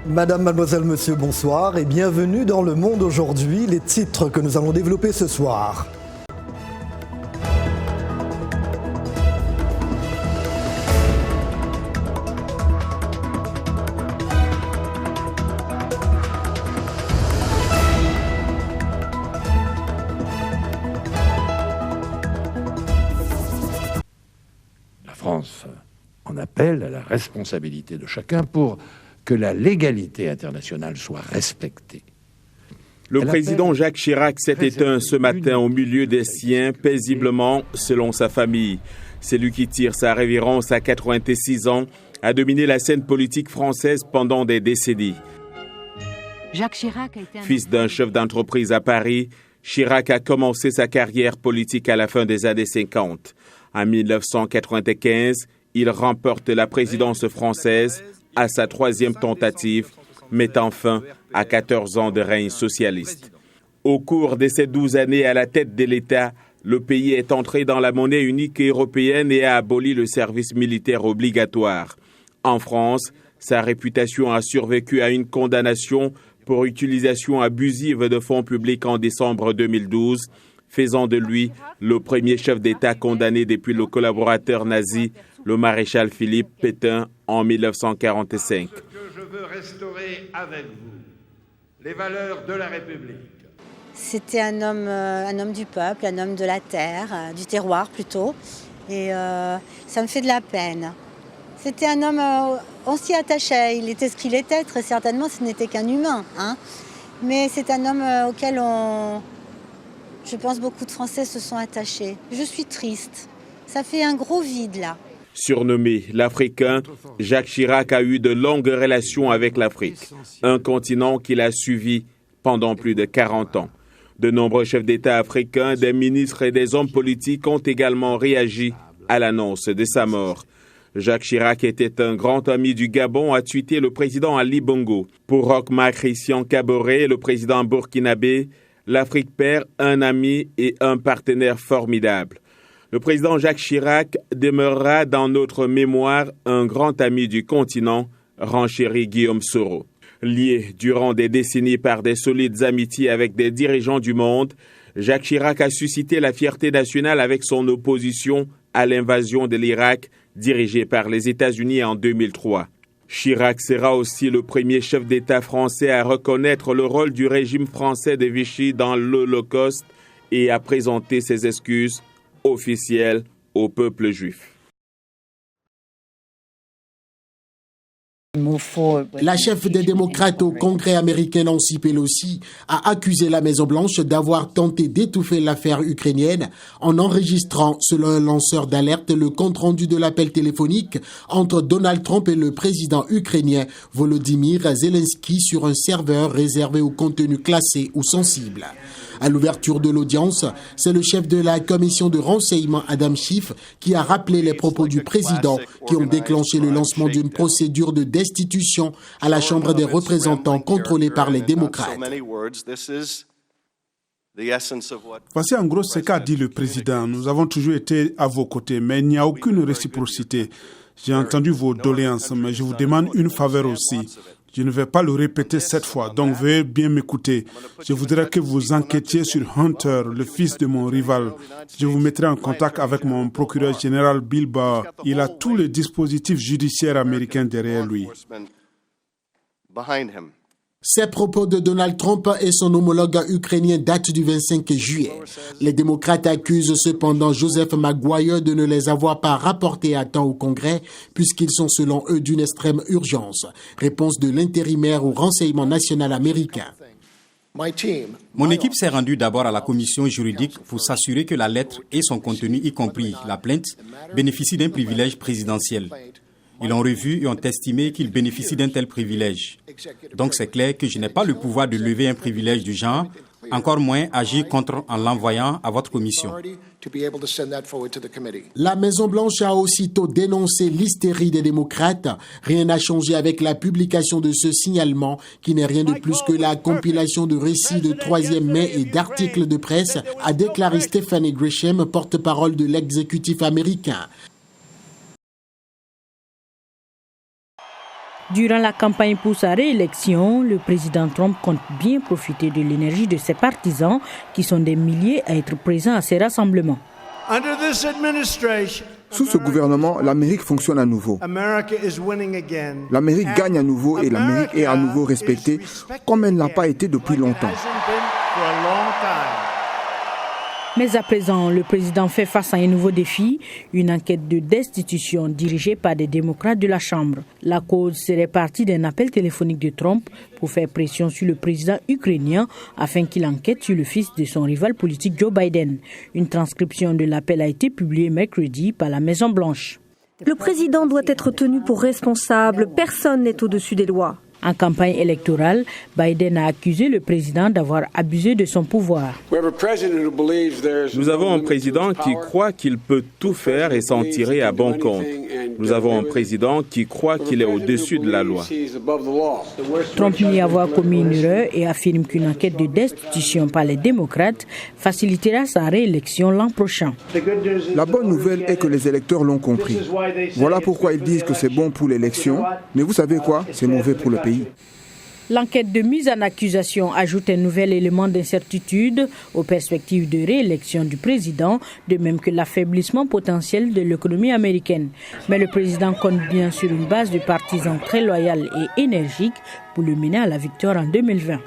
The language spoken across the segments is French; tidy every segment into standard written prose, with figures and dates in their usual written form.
Madame, mademoiselle, monsieur, bonsoir et bienvenue dans Le Monde aujourd'hui, les titres que nous allons développer ce soir. La France en appelle à la responsabilité de chacun pour que la légalité internationale soit respectée. Le président Jacques Chirac s'est éteint ce matin au milieu des siens, paisiblement, selon sa famille. Celui qui tire sa révérence à 86 ans a dominé la scène politique française pendant des décennies. Jacques Chirac a été Fils d'un chef d'entreprise à Paris, Chirac a commencé sa carrière politique à la fin des années 50. En 1995, il remporte la présidence française à sa troisième tentative, mettant fin à 14 ans de règne socialiste. Au cours de ces 12 années à la tête de l'État, le pays est entré dans la monnaie unique européenne et a aboli le service militaire obligatoire. En France, sa réputation a survécu à une condamnation pour utilisation abusive de fonds publics en décembre 2012, faisant de lui le premier chef d'État condamné depuis le collaborateur nazi, le maréchal Philippe Pétain, en 1945. Ce que je veux restaurer avec vous, les valeurs de la République. C'était un homme du peuple, un homme de la terre, du terroir plutôt, et ça me fait de la peine. C'était un homme, on s'y attachait, il était ce qu'il était, très certainement ce n'était qu'un humain, hein. Mais c'est un homme auquel je pense beaucoup de Français se sont attachés. Je suis triste, ça fait un gros vide là. Surnommé l'Africain, Jacques Chirac a eu de longues relations avec l'Afrique, un continent qu'il a suivi pendant plus de 40 ans. De nombreux chefs d'État africains, des ministres et des hommes politiques ont également réagi à l'annonce de sa mort. Jacques Chirac était un grand ami du Gabon, a tweeté le président Ali Bongo. Pour Roch-Marc Christian Kaboré, le président burkinabé, l'Afrique perd un ami et un partenaire formidable. Le président Jacques Chirac demeurera dans notre mémoire un grand ami du continent, renchérit Guillaume Soro. Lié durant des décennies par des solides amitiés avec des dirigeants du monde, Jacques Chirac a suscité la fierté nationale avec son opposition à l'invasion de l'Irak dirigée par les États-Unis en 2003. Chirac sera aussi le premier chef d'État français à reconnaître le rôle du régime français de Vichy dans l'Holocauste et à présenter ses excuses officielles au peuple juif. La chef des démocrates au Congrès américain, Nancy Pelosi, a accusé la Maison-Blanche d'avoir tenté d'étouffer l'affaire ukrainienne en enregistrant, selon un lanceur d'alerte, le compte-rendu de l'appel téléphonique entre Donald Trump et le président ukrainien Volodymyr Zelensky sur un serveur réservé au contenu classé ou sensible. À l'ouverture de l'audience, c'est le chef de la commission de renseignement, Adam Schiff, qui a rappelé les propos du président qui ont déclenché le lancement d'une procédure de destitution à la Chambre des représentants contrôlée par les démocrates. Voici en gros ce qu'a dit le président. Nous avons toujours été à vos côtés, mais il n'y a aucune réciprocité. J'ai entendu vos doléances, mais je vous demande une faveur aussi. Je ne vais pas le répéter cette fois, donc veuillez bien m'écouter. Je voudrais que vous enquêtiez sur Hunter, le fils de mon rival. Je vous mettrai en contact avec mon procureur général Bill Barr. Il a tous les dispositifs judiciaires américains derrière lui. Ces propos de Donald Trump et son homologue ukrainien datent du 25 juillet. Les démocrates accusent cependant Joseph Maguire de ne les avoir pas rapportés à temps au Congrès, puisqu'ils sont selon eux d'une extrême urgence. Réponse de l'intérimaire au renseignement national américain. Mon équipe s'est rendue d'abord à la commission juridique pour s'assurer que la lettre et son contenu, y compris la plainte, bénéficient d'un privilège présidentiel. Ils l'ont revu et ont estimé qu'il bénéficie d'un tel privilège. Donc c'est clair que je n'ai pas le pouvoir de lever un privilège du genre, encore moins agir contre en l'envoyant à votre commission. La Maison-Blanche a aussitôt dénoncé l'hystérie des démocrates. Rien n'a changé avec la publication de ce signalement, qui n'est rien de plus que la compilation de récits de 3e mai et d'articles de presse, a déclaré Stephanie Grisham, porte-parole de l'exécutif américain. Durant la campagne pour sa réélection, le président Trump compte bien profiter de l'énergie de ses partisans, qui sont des milliers à être présents à ces rassemblements. Sous ce gouvernement, l'Amérique fonctionne à nouveau. L'Amérique gagne à nouveau et l'Amérique est à nouveau respectée comme elle n'a pas été depuis longtemps. Mais à présent, le président fait face à un nouveau défi, une enquête de destitution dirigée par des démocrates de la Chambre. La cause serait partie d'un appel téléphonique de Trump pour faire pression sur le président ukrainien afin qu'il enquête sur le fils de son rival politique Joe Biden. Une transcription de l'appel a été publiée mercredi par la Maison-Blanche. Le président doit être tenu pour responsable. Personne n'est au-dessus des lois. En campagne électorale, Biden a accusé le président d'avoir abusé de son pouvoir. Nous avons un président qui croit qu'il peut tout faire et s'en tirer à bon compte. Nous avons un président qui croit qu'il est au-dessus de la loi. Trump nie avoir commis une erreur et affirme qu'une enquête de destitution par les démocrates facilitera sa réélection l'an prochain. La bonne nouvelle est que les électeurs l'ont compris. Voilà pourquoi ils disent que c'est bon pour l'élection, mais vous savez quoi? C'est mauvais pour le pays. L'enquête de mise en accusation ajoute un nouvel élément d'incertitude aux perspectives de réélection du président, de même que l'affaiblissement potentiel de l'économie américaine. Mais le président compte bien sur une base de partisans très loyale et énergique pour le mener à la victoire en 2020.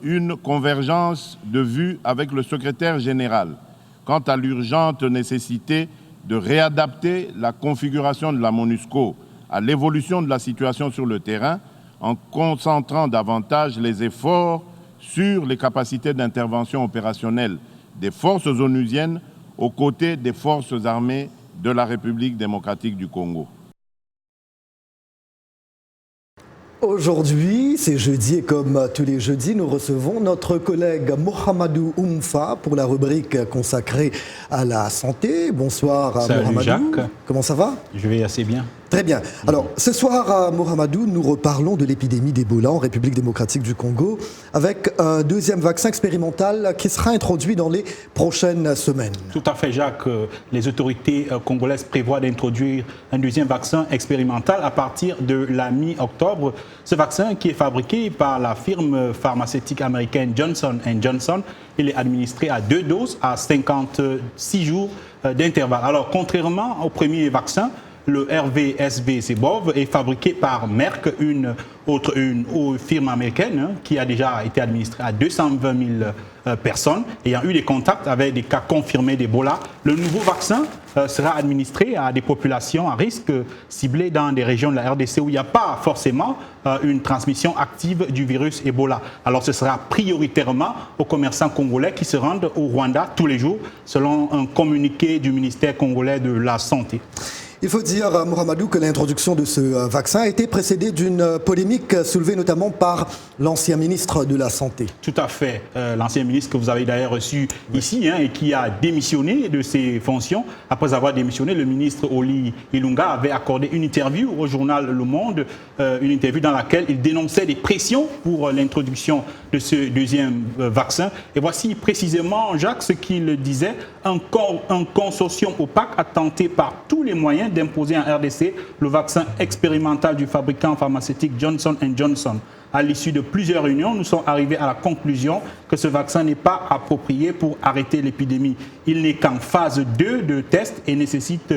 Une convergence de vues avec le secrétaire général quant à l'urgente nécessité de réadapter la configuration de la MONUSCO à l'évolution de la situation sur le terrain en concentrant davantage les efforts sur les capacités d'intervention opérationnelle des forces onusiennes aux côtés des forces armées de la République démocratique du Congo. Aujourd'hui, c'est jeudi et comme tous les jeudis, nous recevons notre collègue Mohamedou Oumfa pour la rubrique consacrée à la santé. Bonsoir Mohamedou. Jacques. Comment ça va? Je vais assez bien. Très bien. Alors, ce soir, Mohamedou, nous reparlons de l'épidémie d'Ebola en République démocratique du Congo avec un deuxième vaccin expérimental qui sera introduit dans les prochaines semaines. Tout à fait, Jacques. Les autorités congolaises prévoient d'introduire un deuxième vaccin expérimental à partir de la mi-octobre. Ce vaccin, qui est fabriqué par la firme pharmaceutique américaine Johnson & Johnson, il est administré à 2 doses à 56 jours d'intervalle. Alors, contrairement au premier vaccin, le RVSV-Sebov est fabriqué par Merck, une firme américaine qui a déjà été administrée à 220 000 personnes ayant eu des contacts avec des cas confirmés d'Ebola. Le nouveau vaccin sera administré à des populations à risque ciblées dans des régions de la RDC où il n'y a pas forcément une transmission active du virus Ebola. Alors ce sera prioritairement aux commerçants congolais qui se rendent au Rwanda tous les jours, selon un communiqué du ministère congolais de la Santé. Il faut dire, Mohamedou, que l'introduction de ce vaccin a été précédée d'une polémique soulevée notamment par l'ancien ministre de la Santé. Tout à fait. L'ancien ministre que vous avez d'ailleurs reçu ici et qui a démissionné de ses fonctions. Après avoir démissionné, le ministre Oli Ilunga avait accordé une interview au journal Le Monde, une interview dans laquelle il dénonçait des pressions pour l'introduction de ce deuxième vaccin. Et voici précisément, Jacques, ce qu'il disait. Un consortium opaque a tenté par tous les moyens d'imposer en RDC le vaccin expérimental du fabricant pharmaceutique Johnson & Johnson. À l'issue de plusieurs réunions, nous sommes arrivés à la conclusion que ce vaccin n'est pas approprié pour arrêter l'épidémie. Il n'est qu'en phase 2 de test et nécessite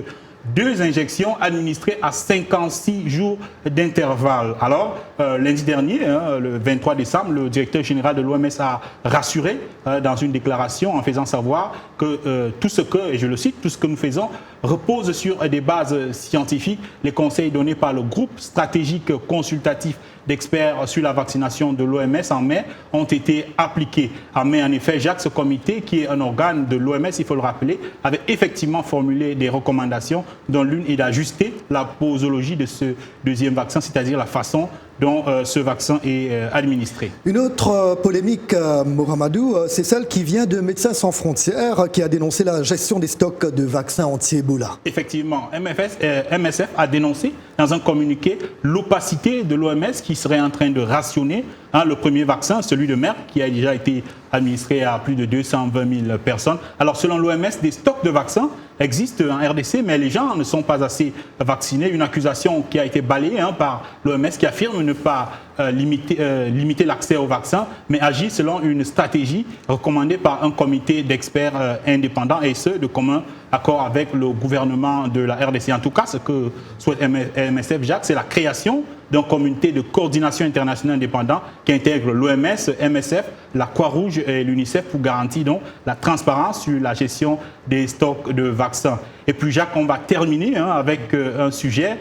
2 injections administrées à 56 jours d'intervalle. Alors, lundi dernier, le 23 décembre, le directeur général de l'OMS a rassuré dans une déclaration en faisant savoir que tout ce que, et je le cite, tout ce que nous faisons repose sur des bases scientifiques. Les conseils donnés par le groupe stratégique consultatif d'experts sur la vaccination de l'OMS en mai ont été appliqués. En mai, en effet, Jacques, ce comité, qui est un organe de l'OMS, il faut le rappeler, avait effectivement formulé des recommandations dont l'une est d'ajuster la posologie de ce deuxième vaccin, c'est-à-dire la façon dont ce vaccin est administré. Une autre polémique, Mohamedou, c'est celle qui vient de Médecins sans frontières qui a dénoncé la gestion des stocks de vaccins anti-Ebola. Effectivement, MSF a dénoncé dans un communiqué l'opacité de l'OMS qui serait en train de rationner le premier vaccin, celui de Merck, qui a déjà été administré à plus de 220 000 personnes. Alors selon l'OMS, des stocks de vaccins existe en RDC, mais les gens ne sont pas assez vaccinés. Une accusation qui a été balayée par l'OMS qui affirme ne pas limiter l'accès au vaccin, mais agir selon une stratégie recommandée par un comité d'experts indépendants et ce, de commun accord avec le gouvernement de la RDC. En tout cas, ce que souhaite MSF, Jacques, c'est la création d'un comité de coordination internationale indépendant qui intègre l'OMS, MSF, la Croix-Rouge et l'UNICEF pour garantir donc la transparence sur la gestion des stocks de vaccins. Et puis Jacques, on va terminer avec un sujet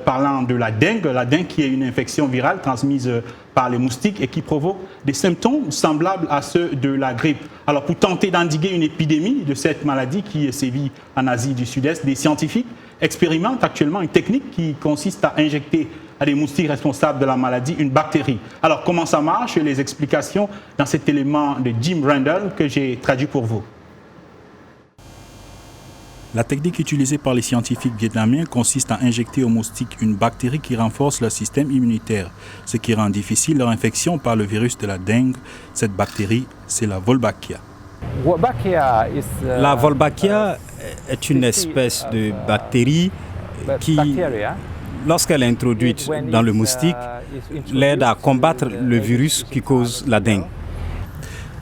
parlant de la dengue qui est une infection virale transmise par les moustiques et qui provoque des symptômes semblables à ceux de la grippe. Alors pour tenter d'endiguer une épidémie de cette maladie qui sévit en Asie du Sud-Est, des scientifiques expérimentent actuellement une technique qui consiste à injecter à des moustiques responsables de la maladie une bactérie. Alors comment ça marche? Les explications dans cet élément de Jim Randall que j'ai traduit pour vous. La technique utilisée par les scientifiques vietnamiens consiste à injecter aux moustiques une bactérie qui renforce leur système immunitaire, ce qui rend difficile leur infection par le virus de la dengue. Cette bactérie, c'est la Wolbachia. La Wolbachia est une espèce de bactérie qui, lorsqu'elle est introduite dans le moustique, l'aide à combattre le virus qui cause la dengue.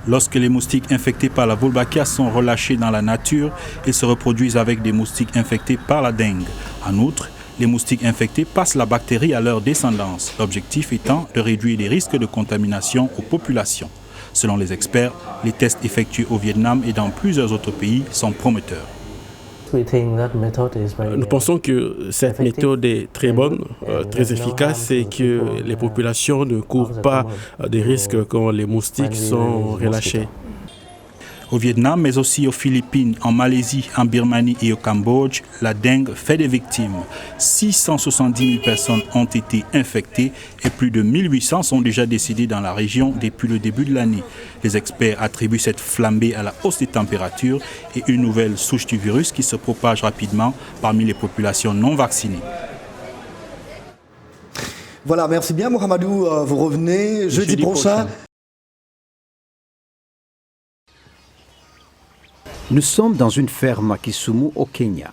Lorsque les moustiques infectés par la Wolbachia sont relâchés dans la nature, ils se reproduisent avec des moustiques infectés par la dengue. En outre, les moustiques infectés passent la bactérie à leur descendance, l'objectif étant de réduire les risques de contamination aux populations. Selon les experts, les tests effectués au Vietnam et dans plusieurs autres pays sont prometteurs. Nous pensons que cette méthode est très bonne, très efficace et que les populations ne courent pas des risques quand les moustiques sont relâchés. Au Vietnam, mais aussi aux Philippines, en Malaisie, en Birmanie et au Cambodge, la dengue fait des victimes. 670 000 personnes ont été infectées et plus de 1800 sont déjà décédées dans la région depuis le début de l'année. Les experts attribuent cette flambée à la hausse des températures et une nouvelle souche du virus qui se propage rapidement parmi les populations non vaccinées. Voilà, merci bien Mohamedou, vous revenez jeudi prochain. Nous sommes dans une ferme à Kisumu au Kenya.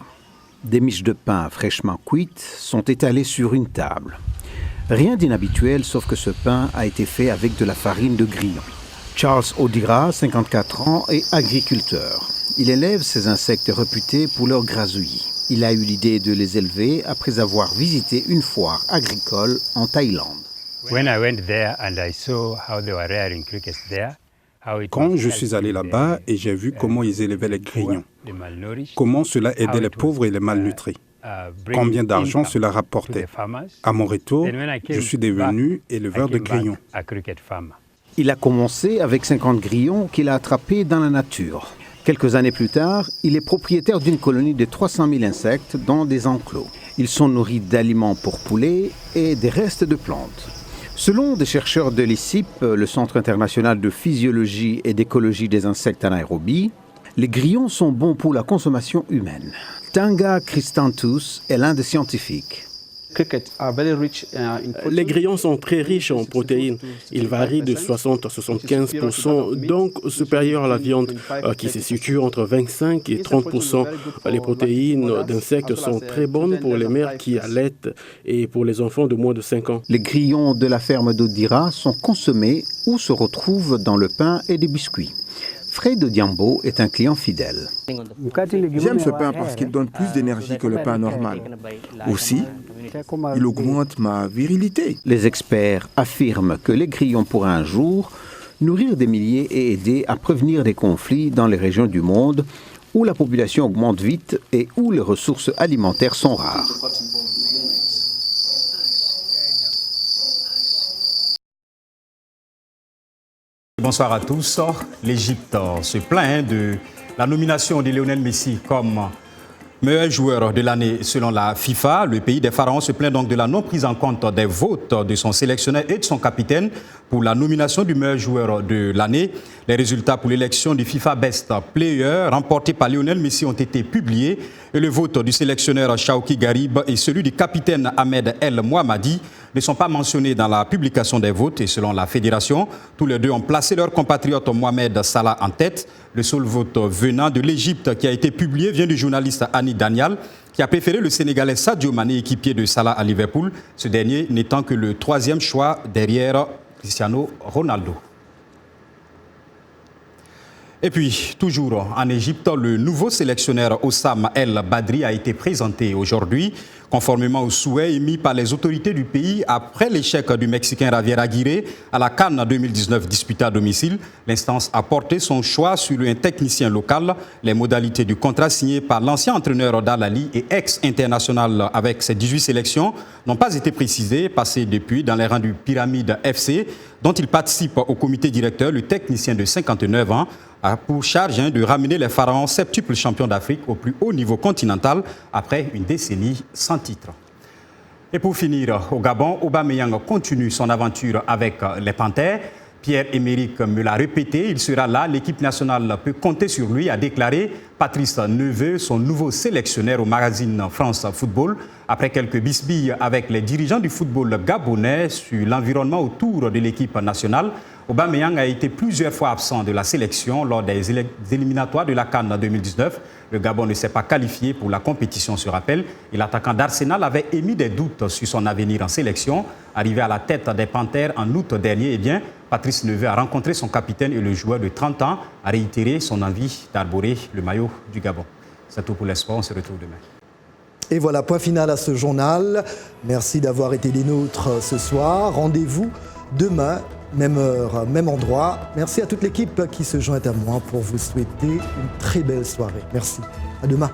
Des miches de pain fraîchement cuites sont étalées sur une table. Rien d'inhabituel sauf que ce pain a été fait avec de la farine de grillon. Charles Odira, 54 ans, est agriculteur. Il élève ces insectes réputés pour leur grazouillis. Il a eu l'idée de les élever après avoir visité une foire agricole en Thaïlande. Quand je suis allé là-bas et j'ai vu comment ils élevaient les grillons, comment cela aidait les pauvres et les malnutris, combien d'argent cela rapportait. À mon retour, je suis devenu éleveur de grillons. Il a commencé avec 50 grillons qu'il a attrapés dans la nature. Quelques années plus tard, il est propriétaire d'une colonie de 300 000 insectes dans des enclos. Ils sont nourris d'aliments pour poulets et des restes de plantes. Selon des chercheurs de l'ICIP, le Centre international de physiologie et d'écologie des insectes à Nairobi, les grillons sont bons pour la consommation humaine. Tanga Christantus est l'un des scientifiques. Les grillons sont très riches en protéines. Ils varient de 60 à 75%, donc supérieurs à la viande, qui se situe entre 25 et 30%. Les protéines d'insectes sont très bonnes pour les mères qui allaitent et pour les enfants de moins de 5 ans. Les grillons de la ferme d'Odira sont consommés ou se retrouvent dans le pain et des biscuits. Fred Diambo est un client fidèle. J'aime ce pain parce qu'il donne plus d'énergie que le pain normal. Aussi, il augmente ma virilité. Les experts affirment que les grillons pourraient un jour nourrir des milliers et aider à prévenir des conflits dans les régions du monde où la population augmente vite et où les ressources alimentaires sont rares. Bonsoir à tous. L'Égypte se plaint de la nomination de Lionel Messi comme meilleur joueur de l'année selon la FIFA. Le pays des pharaons se plaint donc de la non prise en compte des votes de son sélectionneur et de son capitaine pour la nomination du meilleur joueur de l'année. Les résultats pour l'élection du FIFA Best Player remportés par Lionel Messi ont été publiés et le vote du sélectionneur Chawki Garib et celui du capitaine Ahmed El Mohammadi ne sont pas mentionnés dans la publication des votes et selon la fédération, tous les deux ont placé leur compatriote Mohamed Salah en tête. Le seul vote venant de l'Égypte qui a été publié vient du journaliste Annie Daniel qui a préféré le Sénégalais Sadio Mané, équipier de Salah à Liverpool, ce dernier n'étant que le troisième choix derrière Cristiano Ronaldo. Et puis, toujours en Égypte, le nouveau sélectionneur Oussam El Badri a été présenté aujourd'hui, conformément aux souhaits émis par les autorités du pays après l'échec du Mexicain Javier Aguirre à la CAN 2019 disputée à domicile. L'instance a porté son choix sur un technicien local. Les modalités du contrat signé par l'ancien entraîneur d'Al-Ali et ex-international avec ses 18 sélections n'ont pas été précisées, passé depuis dans les rangs du Pyramide FC, dont il participe au comité directeur, le technicien de 59 ans, a pour charge de ramener les Pharaons septuples champions d'Afrique au plus haut niveau continental après une décennie sans titre. Et pour finir, au Gabon, Aubameyang continue son aventure avec les Panthères. Pierre-Emerick me l'a répété, il sera là, l'équipe nationale peut compter sur lui, a déclaré Patrice Neveu, son nouveau sélectionneur au magazine France Football. Après quelques bisbilles avec les dirigeants du football gabonais sur l'environnement autour de l'équipe nationale, Aubameyang a été plusieurs fois absent de la sélection lors des éliminatoires de la CAN 2019. Le Gabon ne s'est pas qualifié pour la compétition, se rappelle. Et l'attaquant d'Arsenal avait émis des doutes sur son avenir en sélection. Arrivé à la tête des Panthères en août dernier, Patrice Neveu a rencontré son capitaine et le joueur de 30 ans a réitéré son envie d'arborer le maillot du Gabon. C'est tout pour les sports, on se retrouve demain. Et voilà, point final à ce journal. Merci d'avoir été des nôtres ce soir. Rendez-vous demain, même heure, même endroit. Merci à toute l'équipe qui se joint à moi pour vous souhaiter une très belle soirée. Merci. À demain.